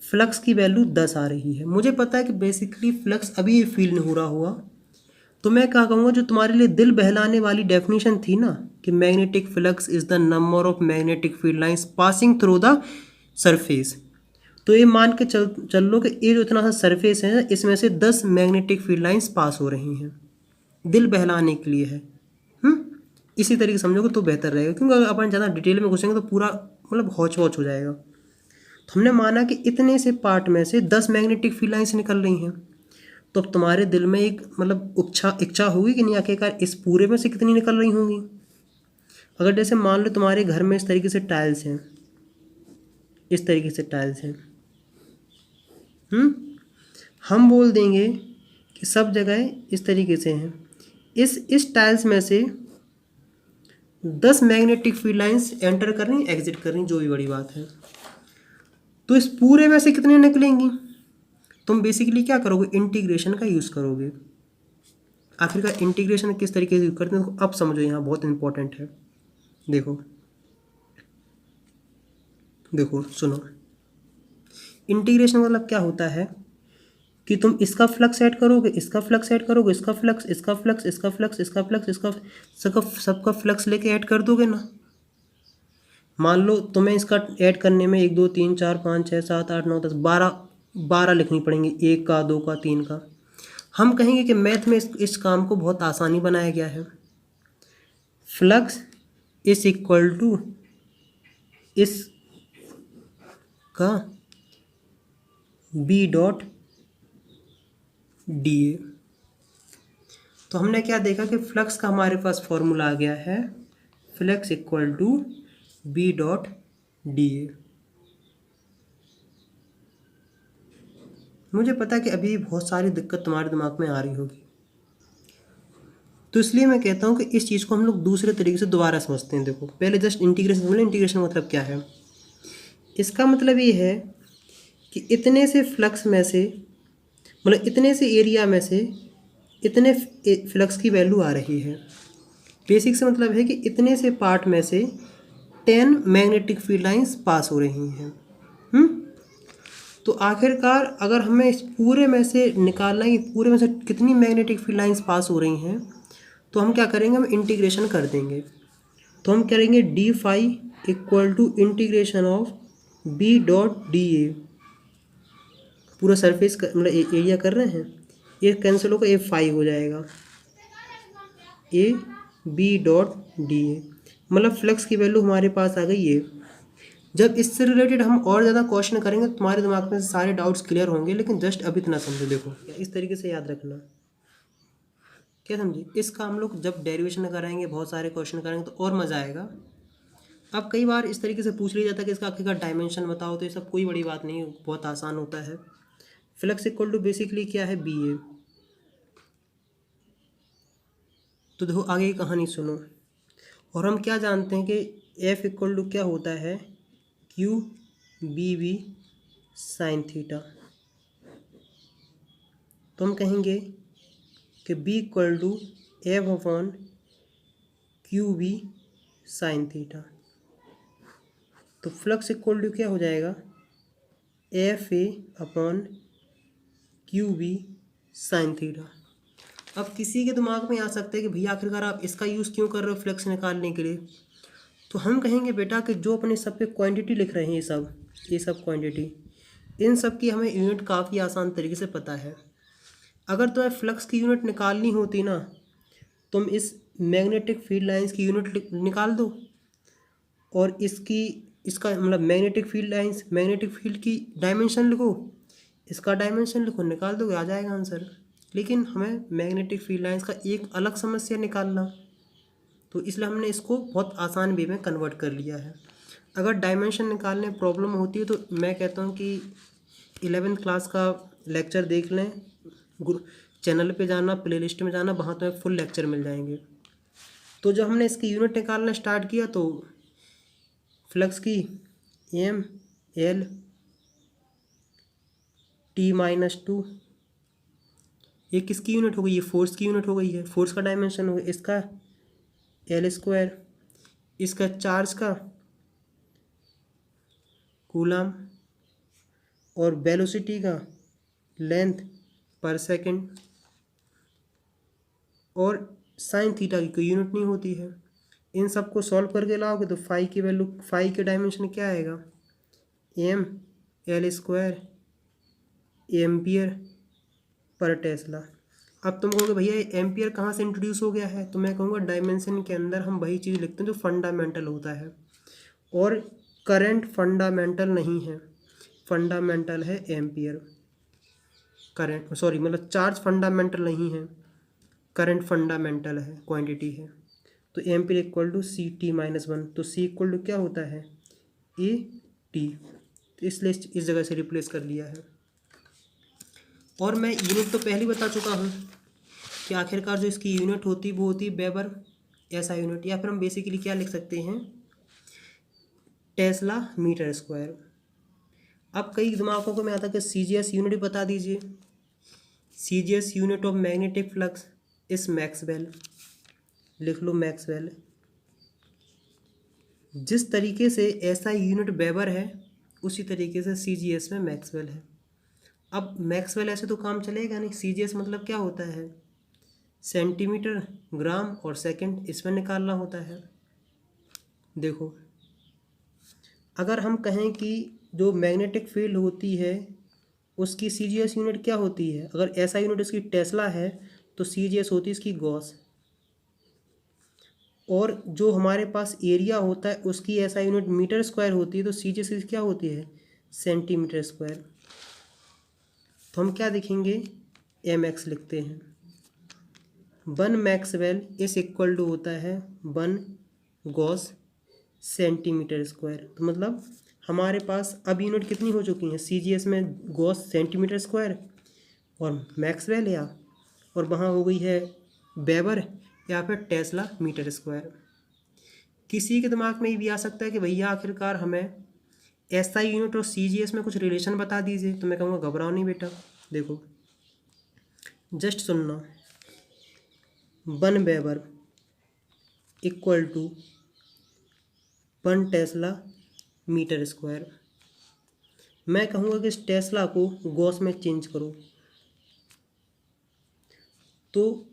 फ्लक्स की वैल्यू 10 आ रही है। मुझे पता है कि बेसिकली फ्लक्स अभी ये फील नहीं हो रहा हुआ, तो मैं क्या कहूँगा, जो तुम्हारे लिए दिल बहलाने वाली डेफिनेशन थी ना कि magnetic flux is the number of magnetic field lines passing through the surface, तो ये मान के चल लो कि ये जो इतना सा सरफेस है इसमें से 10 मैग्नेटिक फील्ड लाइंस पास हो रही हैं, दिल बहलाने के लिए है। इसी तरीके से समझोगे तो बेहतर रहेगा, क्योंकि अगर अपन ज़्यादा डिटेल में घुसेंगे तो पूरा मतलब हौच पौच हो जाएगा। तो हमने माना कि इतने से पार्ट में से 10 मैग्नेटिक फील्ड लाइंस निकल रही हैं, तो अब तुम्हारे दिल में एक मतलब इच्छा होगी कि नहीं, आखिरकार इस पूरे में से कितनी निकल रही होंगी। अगर जैसे मान लो तुम्हारे घर में इस तरीके से टाइल्स हैं, इस तरीके से टाइल्स हैं, हम बोल देंगे कि सब जगह इस तरीके से हैं, इस टाइल्स में से 10 मैग्नेटिक फील्ड लाइंस एंटर कर रही, एग्जिट कर रही, जो भी बड़ी बात है। तो इस पूरे में से कितने निकलेंगी, तुम बेसिकली क्या करोगे, इंटीग्रेशन का यूज़ करोगे। आखिरकार इंटीग्रेशन किस तरीके से यूज करते हैं अब समझो, यहाँ बहुत इंपॉर्टेंट है। देखो देखो सुनो, इंटीग्रेशन मतलब क्या होता है कि तुम इसका फ्लक्स ऐड करोगे, इसका फ्लक्स ऐड करोगे, इसका फ्लक्स, इसका फ्लक्स, इसका फ्लक्स, इसका फ्लक्स, इसका सबका फ्लक्स लेके ऐड कर दोगे ना। मान लो तुम्हें इसका ऐड करने में 1 2 3 4 5 6 7 8 9 10 12 लिखनी पड़ेंगी, 1 का 2 का 3 का। हम कहेंगे कि मैथ में इस काम को बहुत आसानी बनाया गया है। फ्लक्स इज इक्वल टू इस का बी डॉट डी ए। तो हमने क्या देखा कि फ्लक्स का हमारे पास फॉर्मूला आ गया है, flux equal to B dot D A. मुझे पता है कि अभी बहुत सारी दिक्कत तुम्हारे दिमाग में आ रही होगी, तो इसलिए मैं कहता हूँ कि इस चीज़ को हम लोग दूसरे तरीके से दोबारा समझते हैं। देखो पहले जस्ट इंटीग्रेशन समझ लो। इंटीग्रेशन मतलब क्या है? इसका मतलब ये है कि इतने से फ्लक्स में से, मतलब इतने से एरिया में से इतने फ्लक्स की वैल्यू आ रही है। बेसिक से मतलब है कि इतने से पार्ट में से 10 मैग्नेटिक फील्ड लाइंस पास हो रही हैं। तो आखिरकार अगर हमें इस पूरे में से निकालना है कि पूरे में से कितनी मैग्नेटिक फील्ड लाइंस पास हो रही हैं, तो हम क्या करेंगे, हम इंटीग्रेशन कर देंगे। तो हम करेंगे D phi equal to integration of B dot D A. पूरा सरफेस मतलब एरिया कर रहे हैं, ये कैंसिल होकर ए फाई हो जाएगा, A B dot D A. मतलब फ्लक्स की वैल्यू हमारे पास आ गई है। जब इससे रिलेटेड हम और ज़्यादा क्वेश्चन करेंगे तो तुम्हारे दिमाग में सारे डाउट्स क्लियर होंगे, लेकिन जस्ट अभी इतना समझो। देखो इस तरीके से याद रखना, क्या समझे? इसका हम लोग जब डेरिवेशन कराएंगे, बहुत सारे क्वेश्चन करेंगे तो और मज़ा आएगा। अब कई बार इस तरीके से पूछ लिया जाता है कि इसका आखिरकार डायमेंशन बताओ, तो ये सब कोई बड़ी बात नहीं, बहुत आसान होता है। फ्लक्स इक्वल टू बेसिकली क्या है, बी ए। तो देखो आगे की कहानी सुनो। और हम क्या जानते हैं कि एफ इक्वल टू क्या होता है, Q B V sine theta. तो हम कहेंगे कि B equal to F upon Q B sine theta. तो फ्लक्स इक्वल टू क्या हो जाएगा, F A upon Q B sine theta. अब किसी के दिमाग में आ सकता है कि भैया आखिरकार आप इसका यूज़ क्यों कर रहे हो फ्लक्स निकालने के लिए? तो हम कहेंगे बेटा कि जो अपने सब पे क्वांटिटी लिख रहे हैं, ये सब क्वांटिटी, इन सब की हमें यूनिट काफ़ी आसान तरीके से पता है। अगर तुम्हें फ्लक्स की यूनिट निकालनी होती ना, तुम इस मैग्नेटिक फील्ड लाइंस की यूनिट निकाल दो, और इसका मतलब magnetic field lines, magnetic field की डायमेंशन लिखो, इसका डायमेंशन लिखो, निकाल दोगे, आ जाएगा आंसर। लेकिन हमें मैग्नेटिक फील्ड लाइंस का एक अलग समस्या निकालना, तो इसलिए हमने इसको बहुत आसान वे में कन्वर्ट कर लिया है। अगर डायमेंशन निकालने में प्रॉब्लम होती है तो मैं कहता हूँ कि 11th क्लास का लेक्चर देख लें, चैनल पे जाना, प्लेलिस्ट में जाना, वहाँ तो फुल लेक्चर मिल जाएंगे। तो जब हमने इसकी यूनिट निकालना स्टार्ट किया तो फ्लक्स की एम एल टी माइनस 2, ये किसकी यूनिट हो गई, ये फोर्स की यूनिट हो गई है, फोर्स का डायमेंशन हो गया इसका एल स्क्वायर, इसका चार्ज का कूलम, और वेलोसिटी का लेंथ पर सेकंड, और साइन थीटा की कोई यूनिट नहीं होती है। इन सब को सॉल्व करके लाओगे तो फाई की वैल्यू, फाई के डायमेंशन क्या आएगा, M L square ampere per Tesla. अब तुम कहोगे भैया एम्पियर कहाँ से इंट्रोड्यूस हो गया है, तो मैं कहूँगा डायमेंशन के अंदर हम वही चीज़ लिखते हैं जो फंडामेंटल होता है, और करंट फंडामेंटल नहीं है, फंडामेंटल है एम्पियर। करंट सॉरी मतलब चार्ज फंडामेंटल नहीं है, करंट फंडामेंटल है, क्वांटिटी है। तो ampere equal to C T minus 1, तो सी इक्वल टू क्या होता है, ए टी। तो इसलिए इस जगह से रिप्लेस कर लिया है। और मैं यूनिट तो पहले ही बता चुका हूँ कि आखिरकार जो इसकी यूनिट होती वो होती वेबर ऐसा यूनिट, या फिर हम बेसिकली क्या लिख सकते हैं, टेस्ला मीटर स्क्वायर। अब कई दिमागों को में आता है कि CGS यूनिट भी बता दीजिए। CGS unit of magnetic flux इस मैक्सवेल, लिख लो मैक्सवेल। जिस तरीके से ऐसा यूनिट वेबर है उसी तरीके से CGS में मैक्सवेल है। अब मैक्सवेल ऐसे तो काम चलेगा नहीं, CGS मतलब क्या होता है, सेंटीमीटर ग्राम और सेकंड, इसमें निकालना होता है। देखो अगर हम कहें कि जो मैग्नेटिक फील्ड होती है उसकी CGS यूनिट क्या होती है, अगर ऐसा यूनिट इसकी टेस्ला है तो CGS होती है इसकी गॉस, और जो हमारे पास एरिया होता है उसकी ऐसा यूनिट मीटर स्क्वायर होती है, तो CGS क्या होती है, सेंटीमीटर स्क्वायर। तो हम क्या लिखेंगे, एम एक्स लिखते हैं। 1 मैक्सवेल इस इक्वल टू होता है 1 गॉस सेंटीमीटर स्क्वायर। तो मतलब हमारे पास अब यूनिट कितनी हो चुकी हैं CGS में, गॉस सेंटीमीटर स्क्वायर और मैक्सवेल या, और वहाँ हो गई है वेबर या फिर टेस्ला मीटर स्क्वायर। किसी के दिमाग में ये भी आ सकता है कि भैया आखिरकार हमें SI यूनिट और CGS में कुछ रिलेशन बता दीजिए। तो मैं कहूँगा घबराओ नहीं बेटा, देखो जस्ट सुनना। 1 weber equal to 1 tesla metre square. मैं कहूँगा कि इस टेस्ला को गॉस में चेंज करो, तो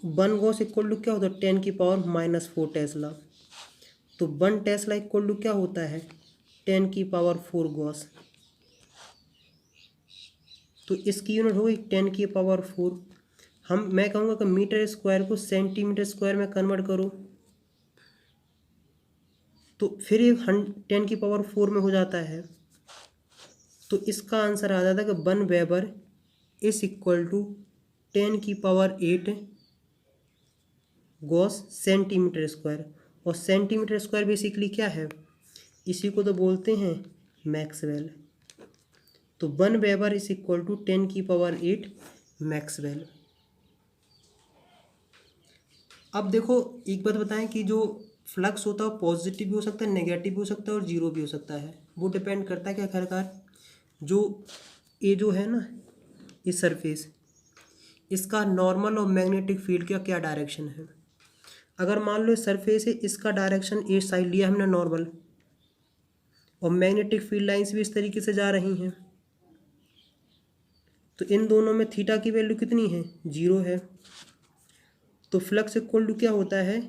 1 गॉस इक्वल टू क्या होता है 10⁻⁻4 टेस्ला। तो 1 टेस्ला इक्वल टू क्या होता है 10⁻4 गॉस। तो इसकी यूनिट हो गई 10⁻4। मैं कहूँगा कि मीटर स्क्वायर को सेंटीमीटर स्क्वायर में कन्वर्ट करो, तो फिर ये 10⁻4 में हो जाता है। तो इसका आंसर आ जाता है कि 1 weber is equal to 10⁸ gauss centimetre square. और सेंटीमीटर स्क्वायर बेसिकली क्या है, इसी को तो बोलते हैं मैक्सवेल। तो 1 weber is equal to 10⁸ maxwell. अब देखो एक बात बताएं कि जो फ्लक्स होता है वो पॉजिटिव भी हो सकता है, नेगेटिव भी हो सकता है और जीरो भी हो सकता है। वो डिपेंड करता है कि आखिरकार जो ये जो है ना ये सरफेस, इसका नॉर्मल और मैग्नेटिक फील्ड का क्या डायरेक्शन है। अगर मान लो सरफेस है, इसका डायरेक्शन ए साइड लिया हमने नॉर्मल, और मैग्नेटिक फील्ड लाइंस भी इस तरीके से जा रही हैं, तो इन दोनों में थीटा की वैल्यू कितनी है 0 है। तो फ्लक्स इक्वल टू क्या होता है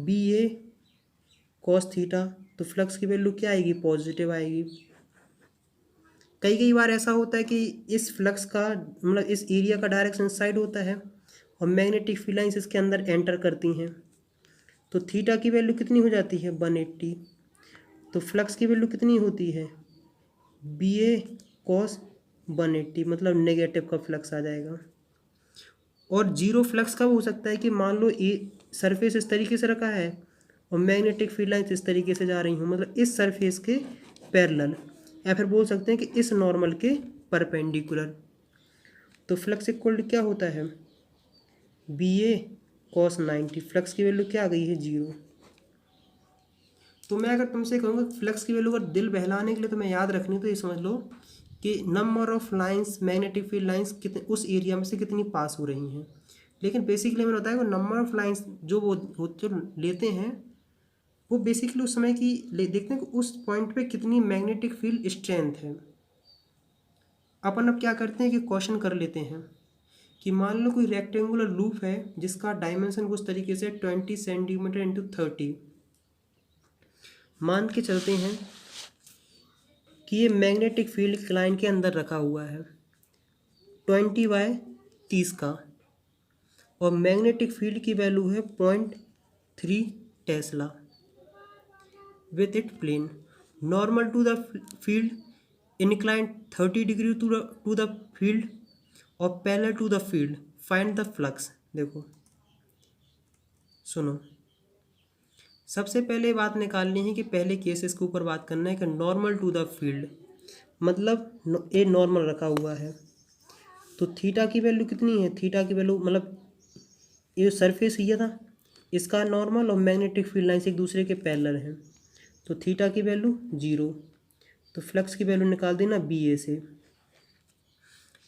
BA कॉस थीटा। तो फ्लक्स की वैल्यू क्या आएगी, पॉजिटिव आएगी। कई बार ऐसा होता है कि इस फ्लक्स का मतलब इस एरिया का डायरेक्शन साइड होता है और मैग्नेटिक फील्ड लाइंस इसके अंदर एंटर करती हैं, तो थीटा की वैल्यू कितनी हो जाती है 180। तो फ्लक्स की वैल्यू कितनी होती है BA कॉस 180, मतलब नेगेटिव का फ्लक्स आ जाएगा। और जीरो फ्लक्स कब हो सकता है कि मान लो ये सरफेस इस तरीके से रखा है और मैग्नेटिक फील्ड लाइंस इस तरीके से जा रही हूँ, मतलब इस सरफेस के पैरेलल, या फिर बोल सकते हैं कि इस नॉर्मल के परपेंडिकुलर। तो फ्लक्स इक्वल क्या होता है BA cos 90। फ्लक्स की वैल्यू क्या आ गई है 0। तो मैं अगर तुमसे कहूँगा फ्लक्स की वैल्यू अगर दिल बहलाने के लिए तुम्हें याद रखनी, तो ये समझ लो कि number of lines magnetic field lines कितने उस एरिया में से कितनी पास हो रही हैं। लेकिन बेसिकली मैंने बताया कि नंबर ऑफ लाइंस जो जो लेते हैं वो बेसिकली उस समय की देखते हैं कि उस पॉइंट पे कितनी मैग्नेटिक फील्ड स्ट्रेंथ है। अपन अब क्या करते हैं कि क्वेश्चन कर लेते हैं कि मान लो कोई रेक्टेंगुलर लूप है जिसका डायमेंशन कुछ तरीके से 20 सेंटीमीटर इंटू 30। मान के चलते हैं कि ये मैग्नेटिक फील्ड क्लाइंट के अंदर रखा हुआ है 20/30 का, और मैग्नेटिक फील्ड की वैल्यू है 0.3 tesla with it plane normal to the field, inclined 30 degree to the field और parallel to the field, find the flux. देखो सुनो, सबसे पहले बात निकालनी है कि पहले केसेस के ऊपर बात करना है कि नॉर्मल टू द फील्ड, मतलब ये नॉर्मल रखा हुआ है, तो थीटा की वैल्यू कितनी है, थीटा की वैल्यू मतलब ये सरफेस ये था इसका नॉर्मल और मैग्नेटिक फील्ड लाइंस एक दूसरे के पैरेलल हैं, तो थीटा की वैल्यू 0। तो फ्लक्स की वैल्यू निकाल देना BA से।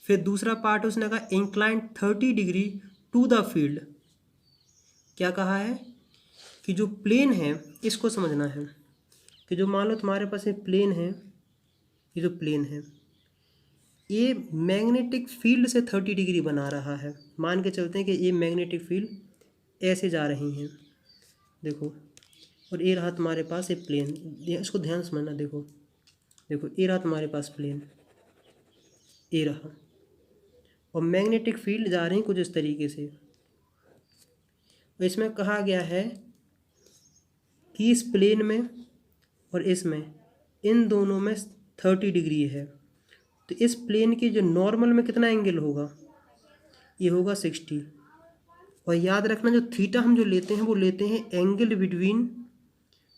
फिर दूसरा पार्ट उसने कहा inclined 30 degree to the field. क्या कहा है कि जो प्लेन है इसको समझना है कि जो मान लो तुम्हारे पास ये प्लेन है, ये जो प्लेन है ये मैग्नेटिक फील्ड से 30 डिग्री बना रहा है। मान के चलते हैं कि ये मैग्नेटिक फील्ड ऐसे जा रही हैं, देखो, और ये रहा तुम्हारे पास ये प्लेन, इसको ध्यान से समझना। देखो देखो ये रहा तुम्हारे पास प्लेन, ये रहा, और मैग्नेटिक फील्ड जा रही कुछ इस तरीके से। इसमें कहा गया है कि इस प्लेन में और इसमें इन दोनों में 30 डिग्री है, तो इस प्लेन के जो नॉर्मल में कितना एंगल होगा, ये होगा 60। और याद रखना जो थीटा हम जो लेते हैं वो लेते हैं एंगल बिटवीन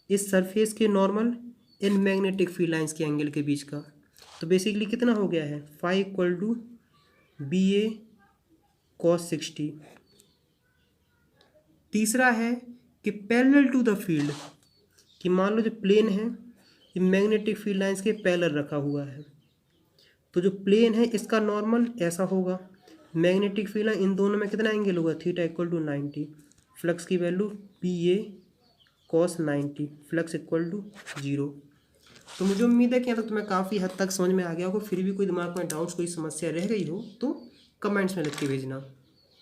इस सरफेस के नॉर्मल इन मैग्नेटिक फील्ड लाइंस के एंगल के बीच का। तो बेसिकली कितना हो गया है, phi equal to B A cos 60। तीसरा है कि पैरेलल टू द फील्ड, कि मान लो जो प्लेन है ये मैग्नेटिक फील्ड लाइंस के पैरेलल रखा हुआ है, तो जो प्लेन है इसका नॉर्मल ऐसा होगा, मैग्नेटिक फील्ड लाइन इन दोनों में कितना एंगल होगा, थीटा इक्वल टू 90। फ्लक्स की value B A cos 90, flux equal to 0। तो मुझे उम्मीद है कि यहाँ तक तुम्हें काफ़ी हद तक समझ में आ गया होगा। फिर भी कोई दिमाग में डाउट्स, कोई समस्या रह गई हो तो कमेंट्स में लिख के भेजना।